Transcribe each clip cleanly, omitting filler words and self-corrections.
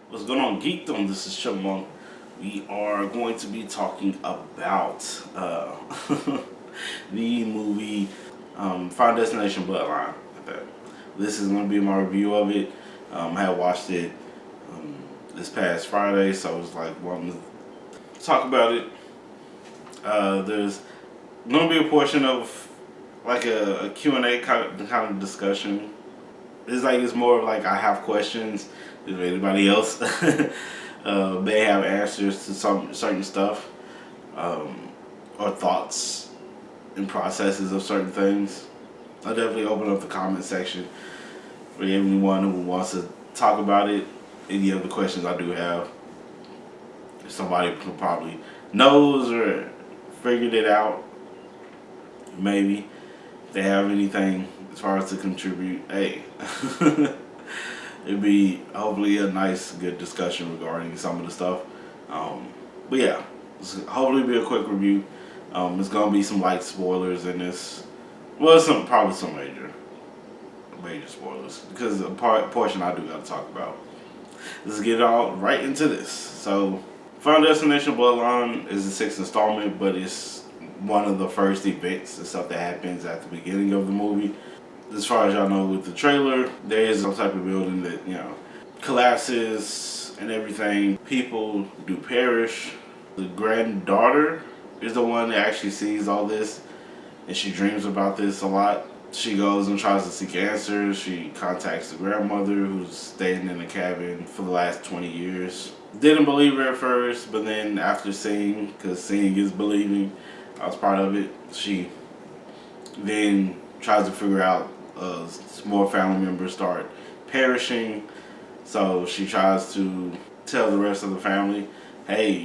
What's going on, Geekdom? This is Chipmunk. We are going to be talking about the movie Final Destination Bloodline. This is going to be my review of it. I had watched it this past Friday, so I was like wanting to talk about it. There's going to be a portion of like a Q&A kind of discussion. It's more of like I have questions. If anybody else may have answers to some certain stuff, or thoughts and processes of certain things, I'll definitely open up the comment section for anyone who wants to talk about it. Any of the questions I do have, if somebody probably knows or figured it out, maybe if they have anything as far as to contribute, hey. It'd be hopefully a nice, good discussion regarding some of the stuff. But yeah, hopefully be a quick review. It's gonna be some light spoilers in this. Well, probably some major spoilers because a portion I do gotta talk about. Let's get all right into this. So, Final Destination Bloodline is the sixth installment, but it's one of the first events and stuff that happens at the beginning of the movie. As far as y'all know, with the trailer, there is some type of building that, collapses and everything. People do perish. The granddaughter is the one that actually sees all this, and she dreams about this a lot. She goes and tries to seek answers. She contacts the grandmother who's staying in the cabin for the last 20 years. Didn't believe her at first, but then after seeing, because seeing is believing, I was part of it, she then tries to figure out more family members start perishing. So she tries to tell the rest of the family, hey,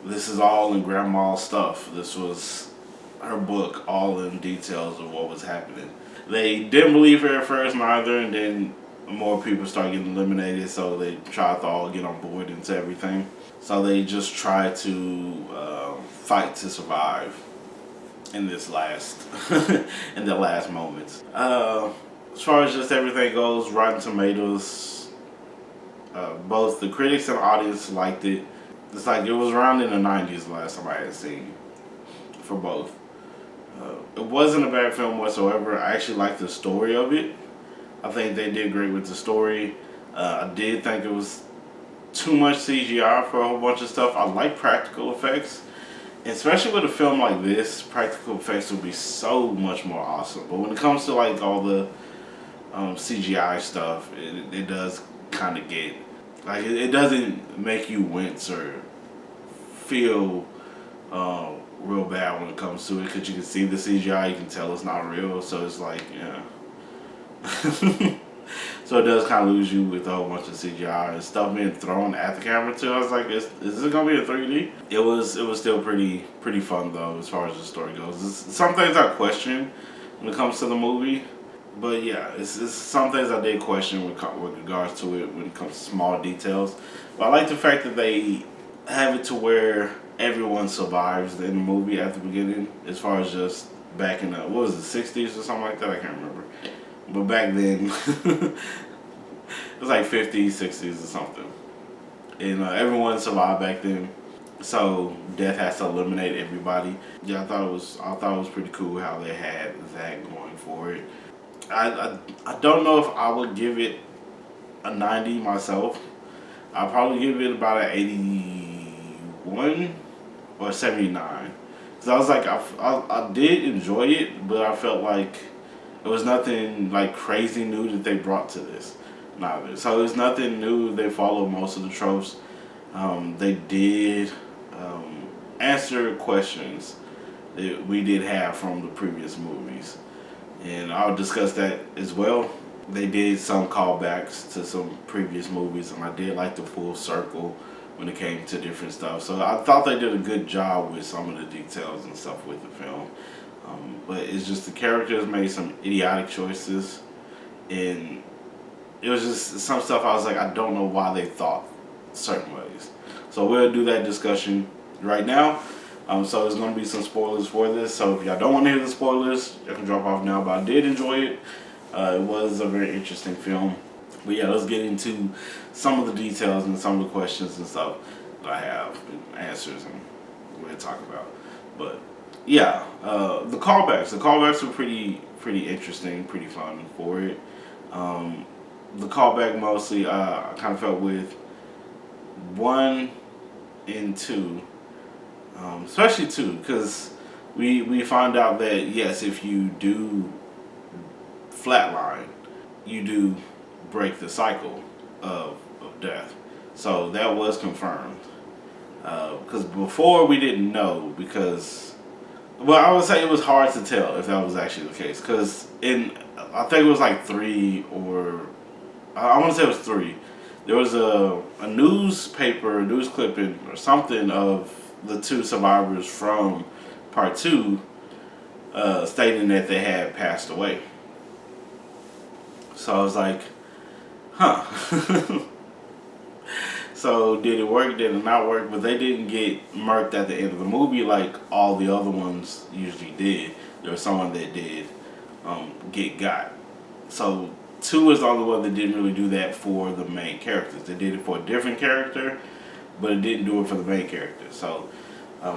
this is all in grandma's stuff. This was her book, all in details of what was happening. They didn't believe her at first neither, and then more people start getting eliminated, so they try to all get on board into everything. So they just try to fight to survive in this in the last moments. As far as just everything goes, Rotten Tomatoes, both the critics and audience liked it. It's like it was around in the 90s last time I had seen for both. It wasn't a bad film whatsoever. I actually liked the story of it. I think they did great with the story. I did think it was too much CGI for a whole bunch of stuff. I like practical effects. Especially with a film like this, practical effects would be so much more awesome. But when it comes to like all the CGI stuff, it does kind of get like it doesn't make you wince or feel real bad when it comes to it because you can see the CGI, you can tell it's not real. So it's like So it does kind of lose you with a whole bunch of CGI and stuff being thrown at the camera too. I was like, is it gonna be a 3D? It was still pretty fun though as far as the story goes. Some things I question when it comes to the movie, but yeah, it's some things I did question with regards to it when it comes to small details. But I like the fact that they have it to where everyone survives in the movie at the beginning, as far as just back in the what was it, 60s or something like that. I can't remember. But back then, it was like 50s, 60s or something. And everyone survived back then. So death has to eliminate everybody. Yeah, I thought it was pretty cool how they had that going for it. I don't know if I would give it a 90 myself. I'll probably give it about an 81 or 79. Because I was like, I did enjoy it, but I felt like it was nothing like crazy new that they brought to this. Neither. So it's nothing new. They followed most of the tropes. They did answer questions that we did have from the previous movies. And I'll discuss that as well. They did some callbacks to some previous movies, and I did like the full circle when it came to different stuff. So I thought they did a good job with some of the details and stuff with the film. But it's just the characters made some idiotic choices, and it was just some stuff I was like, I don't know why they thought certain ways. So we'll do that discussion right now. So there's going to be some spoilers for this. So if y'all don't want to hear the spoilers, you can drop off now. But I did enjoy it. It was a very interesting film. But yeah, let's get into some of the details and some of the questions and stuff that I have and answers and we're going to talk about. But yeah, the callbacks. The callbacks were pretty interesting, pretty fun for it. The callback mostly I kind of felt with 1 and 2, especially 2, because we find out that yes, if you do flatline, you do break the cycle of death. So that was confirmed. Because before we didn't know, because, well, I would say it was hard to tell if that was actually the case. Because I think it was like 3 or, I want to say it was 3. There was a newspaper, news clipping or something of the 2 survivors from part 2 stating that they had passed away. So I was like, huh. So did it work? Did it not work? But they didn't get murked at the end of the movie like all the other ones usually did. There was someone that did get got. So 2 is the only one that didn't really do that for the main characters. They did it for a different character, but it didn't do it for the main character. So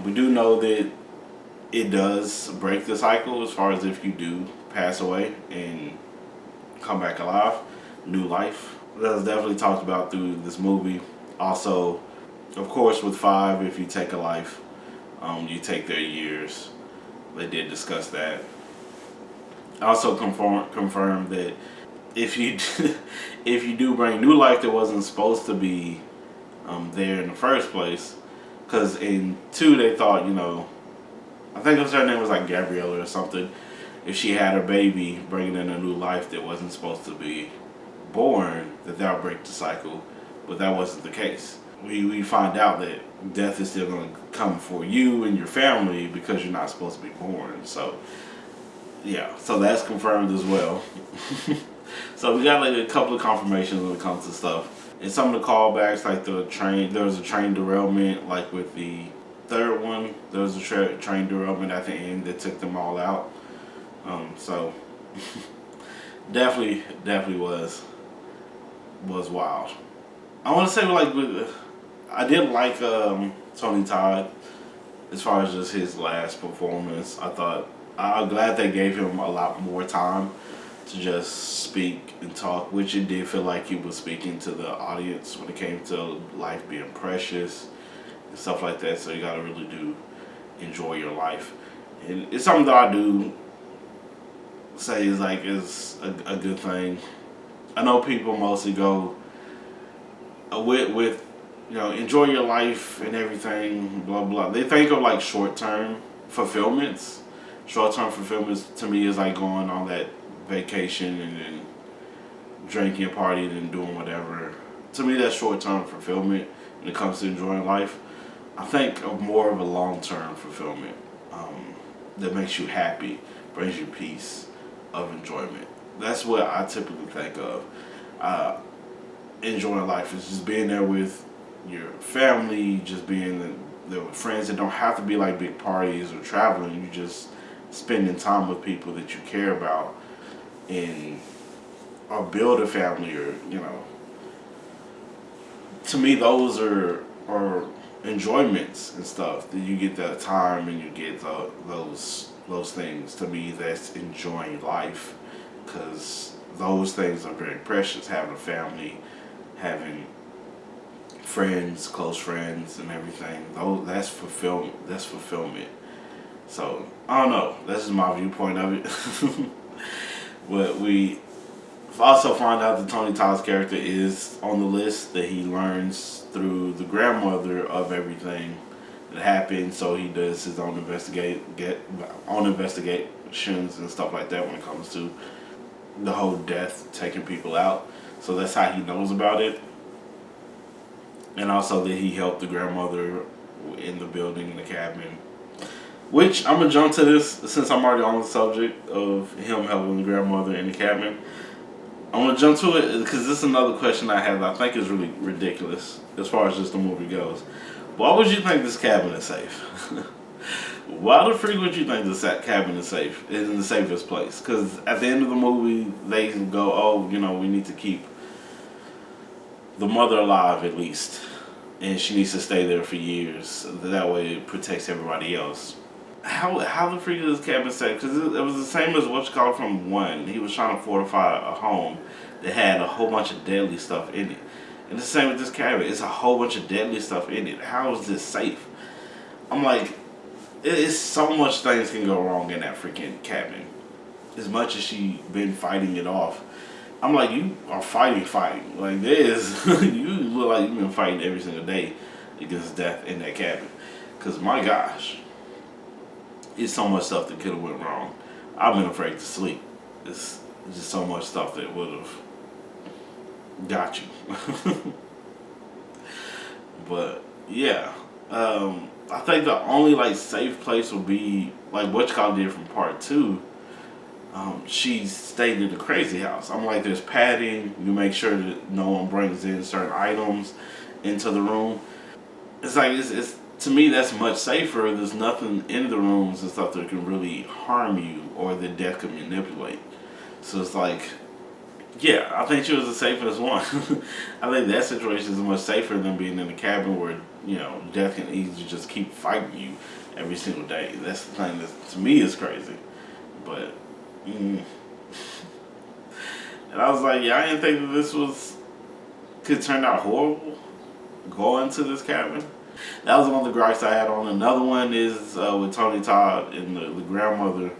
we do know that it does break the cycle as far as if you do pass away and come back alive, new life. That was definitely talked about through this movie. Also, of course, with 5, if you take a life, you take their years. They did discuss that. Also confirmed that if you if you do bring new life that wasn't supposed to be there in the first place, because in 2 they thought, I think her name was like Gabriella or something. If she had her baby bringing in a new life that wasn't supposed to be born, that would break the cycle, but that wasn't the case. We find out that death is still going to come for you and your family because you're not supposed to be born. So yeah, so that's confirmed as well. So we got like a couple of confirmations when it comes to stuff. And some of the callbacks, like there was a train derailment, like with the 3rd one, there was a train derailment at the end that took them all out. So definitely was wild. I want to say I did like Tony Todd as far as just his last performance. I'm glad they gave him a lot more time to just speak and talk, which it did feel like he was speaking to the audience when it came to life being precious and stuff like that. So you gotta really do enjoy your life, and it's something that I do say is a good thing. I know people mostly go with enjoy your life and everything, blah blah. They think of like short-term fulfillments. Short-term fulfillments to me is like going on that vacation and then drinking, partying, and doing whatever. To me, that's short-term fulfillment when it comes to enjoying life. I think of more of a long-term fulfillment that makes you happy, brings you peace of enjoyment. That's what I typically think of. Enjoying life is just being there with your family, just being there with friends. That don't have to be like big parties or traveling. You just spending time with people that you care about, and or build a family, or to me those are enjoyments and stuff that you get that time and you get those things. To me, that's enjoying life, because those things are very precious. Having a family, having friends, close friends, and everything. That's fulfillment. That's fulfillment. So I don't know. That's just my viewpoint of it. But we also find out that Tony Todd's character is on the list, that he learns through the grandmother of everything that happened. So he does his own investigations and stuff like that when it comes to the whole death, taking people out. So that's how he knows about it. And also that he helped the grandmother in the building, in the cabin. Which, I'm going to jump to this, since I'm already on the subject of him helping the grandmother in the cabin. I'm going to jump to it because this is another question I have that I think is really ridiculous as far as just the movie goes. Why would you think this cabin is safe? Why the freak would you think this cabin is safe? Is in the safest place? Because at the end of the movie, they go, oh, we need to keep the mother alive at least, and she needs to stay there for years. That way, it protects everybody else. How the freak is this cabin set? Because it was the same as what you call from one. He was trying to fortify a home that had a whole bunch of deadly stuff in it. And the same with this cabin. It's a whole bunch of deadly stuff in it. How is this safe? I'm like, it's so much things can go wrong in that freaking cabin. As much as she been fighting it off, I'm like, you are fighting. Like this, you look like you've been fighting every single day against death in that cabin. Cause my gosh, it's so much stuff that could have went wrong. I've been afraid to sleep. It's just so much stuff that would have got you. But yeah, I think the only like safe place would be like what you call did from part two. She stayed in the crazy house. I'm like, there's padding. You make sure that no one brings in certain items into the room. It's like it's to me that's much safer. There's nothing in the rooms and stuff that can really harm you or that death can manipulate. So it's like, yeah, I think she was the safest one. I think that situation is much safer than being in a cabin where death can easily just keep fighting you every single day. That's the thing that to me is crazy. But. And I was like, yeah, I didn't think that this could turn out horrible. Going to this cabin. That was one of the gripes I had on. Another one is with Tony Todd and the grandmother.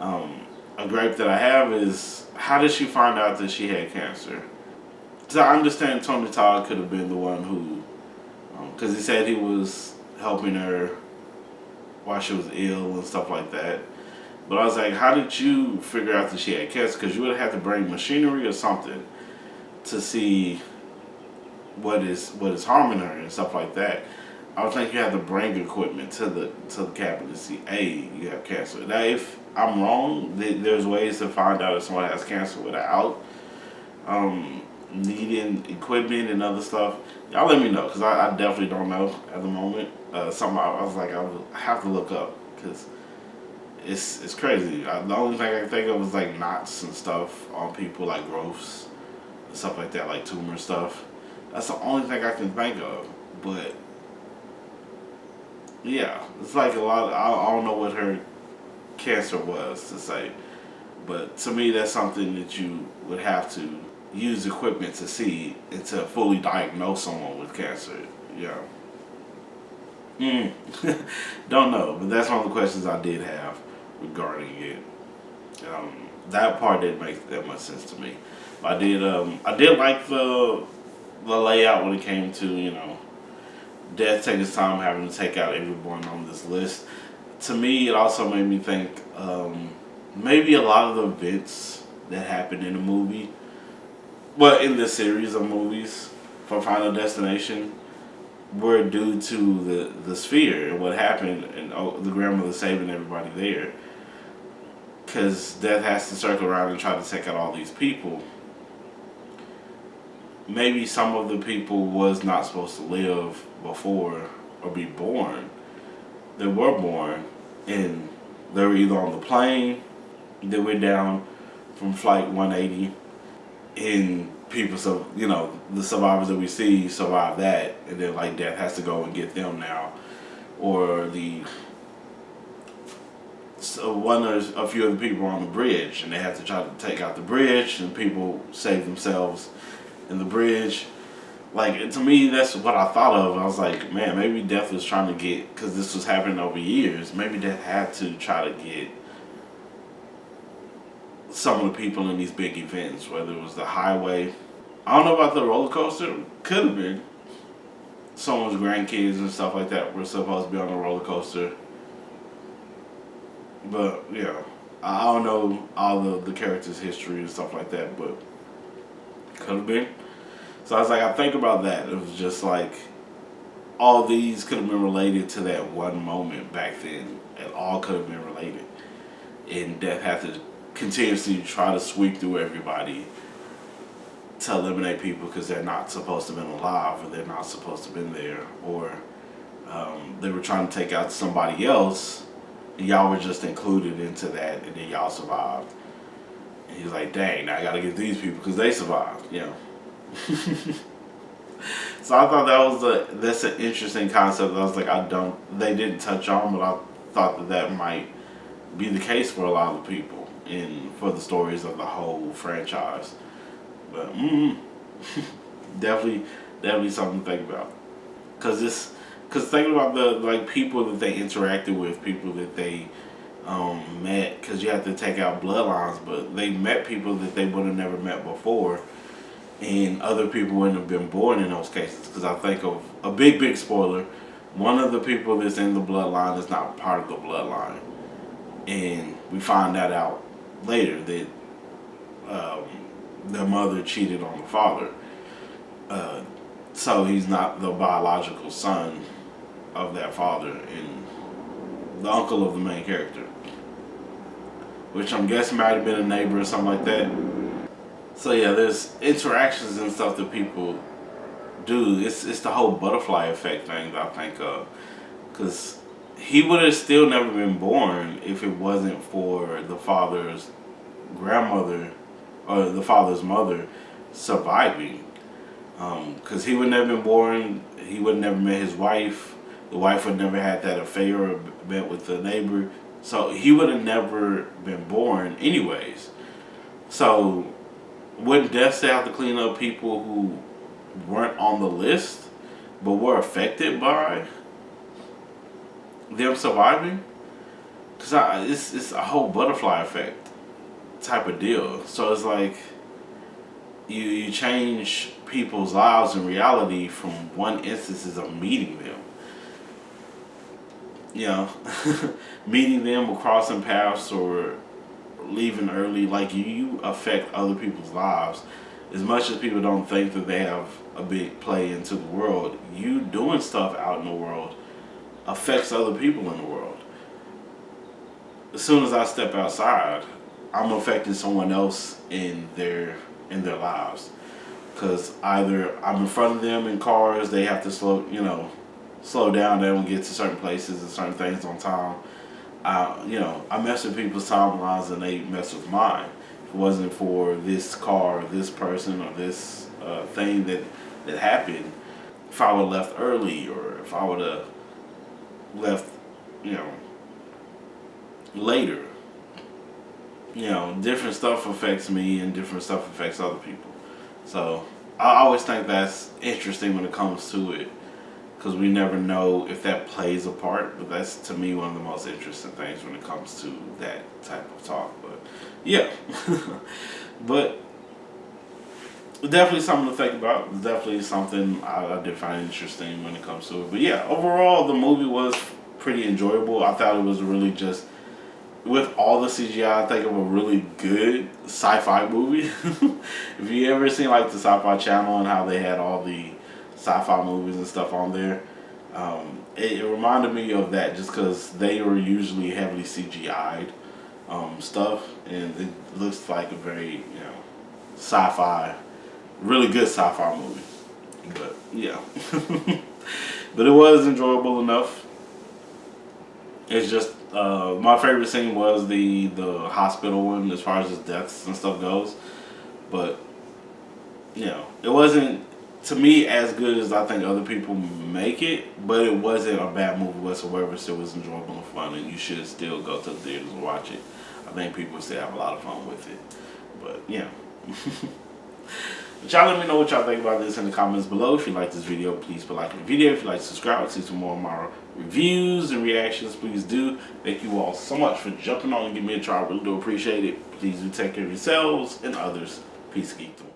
A gripe that I have is how did she find out that she had cancer? So I understand Tony Todd could have been the one who, because he said he was helping her while she was ill and stuff like that. But I was like, how did you figure out that she had cancer? Because you would have had to bring machinery or something to see what is harming her and stuff like that. I would think you have to bring equipment to the cabin to see, hey, you have cancer. Now, if I'm wrong, there's ways to find out if someone has cancer without needing equipment and other stuff. Y'all let me know, because I definitely don't know at the moment. Something I was like, I have to look up, because it's crazy. The only thing I can think of is like knots and stuff on people, like growths and stuff like that, like tumor stuff. That's the only thing I can think of. But yeah, it's like a lot. I don't know what her cancer was to say, but to me, that's something that you would have to use equipment to see and to fully diagnose someone with cancer. Yeah. Don't know, but that's one of the questions I did have regarding it. That part didn't make that much sense to me. But I did like the layout when it came to death taking its time having to take out everyone on this list. To me, it also made me think maybe a lot of the events that happened in the movie, well, in this series of movies for Final Destination, were due to the sphere and what happened and the grandmother saving everybody there. Because death has to circle around and try to take out all these people. Maybe some of the people was not supposed to live before or be born. They were born and they were either on the plane that went down from flight 180 and people, so the survivors that we see survive that, and then like death has to go and get them now, or a few of the people on the bridge and they have to try to take out the bridge and people save themselves in the bridge. Like, to me, that's what I thought of. I was like, man, maybe death was trying to get, because this was happening over years, maybe death had to try to get some of the people in these big events, whether it was the highway. I don't know about the roller coaster. Could have been. Someone's grandkids and stuff like that were supposed to be on the roller coaster. But, yeah. I don't know all the characters' history and stuff like that, but could have been. So I was like, I think about that. It was just like, all these could have been related to that one moment back then. It all could have been related. And death had to continuously try to sweep through everybody to eliminate people because they're not supposed to have been alive, or they're not supposed to have been there, or they were trying to take out somebody else, and y'all were just included into that, and then y'all survived. And he was like, dang, now I gotta get these people because they survived, So I thought that's an interesting concept. I was like, they didn't touch on, but I thought that might be the case for a lot of people and for the stories of the whole franchise. But definitely something to think about. Because thinking about the like people that they interacted with, people that they met, because you have to take out bloodlines, but they met people that they would have never met before, and other people wouldn't have been born in those cases. Because I think of a big spoiler, one of the people that's in the bloodline is not part of the bloodline, and we find that out later that the mother cheated on the father, so he's not the biological son of that father and the uncle of the main character, which I'm guessing might have been a neighbor or something like that. So yeah, there's interactions and stuff that people do. It's the whole butterfly effect thing that I think of, because he would have still never been born if it wasn't for the father's grandmother or the father's mother surviving. Because he would never been born, he would never met his wife. The wife would never had that affair or met with the neighbor. So he would have never been born anyways. So wouldn't death have to clean up people who weren't on the list but were affected by them surviving? Because it's a whole butterfly effect type of deal. So it's like you change people's lives in reality from one instances of meeting them. You know, meeting them or crossing paths or leaving early, like you affect other people's lives. As much as people don't think that they have a big play into the world, you doing stuff out in the world affects other people in the world. As soon as I step outside, I'm affecting someone else in their lives, because either I'm in front of them in cars, they have to slow down, they don't get to certain places and certain things on time. I mess with people's timelines and they mess with mine. If it wasn't for this car, or this person, or this thing that happened, if I would have left early, or if I would have left, later, different stuff affects me and different stuff affects other people. So I always think that's interesting when it comes to it, because we never know if that plays a part. But that's, to me, one of the most interesting things when it comes to that type of talk. But yeah, but definitely something to think about. Definitely something I did find interesting when it comes to it. But yeah, overall the movie was pretty enjoyable. I thought it was really just, with all the CGI, I think of a really good sci-fi movie. If you ever seen like the Sci-Fi Channel and how they had all the sci-fi movies and stuff on there, it reminded me of that, just because they were usually heavily CGI'd stuff, and it looks like a very sci-fi, really good sci-fi movie. But yeah, but it was enjoyable enough. It's just my favorite scene was the hospital one, as far as his deaths and stuff goes. But it wasn't, to me, as good as I think other people make it, but it wasn't a bad movie whatsoever. It still was enjoyable and fun, and you should still go to the theaters and watch it. I think people still have a lot of fun with it. But yeah. But y'all let me know what y'all think about this in the comments below. If you like this video, please put a like on the video. If you like to subscribe, see some more of my reviews and reactions, please do. Thank you all so much for jumping on and giving me a try. I really do appreciate it. Please do take care of yourselves and others. Peace, geekdom.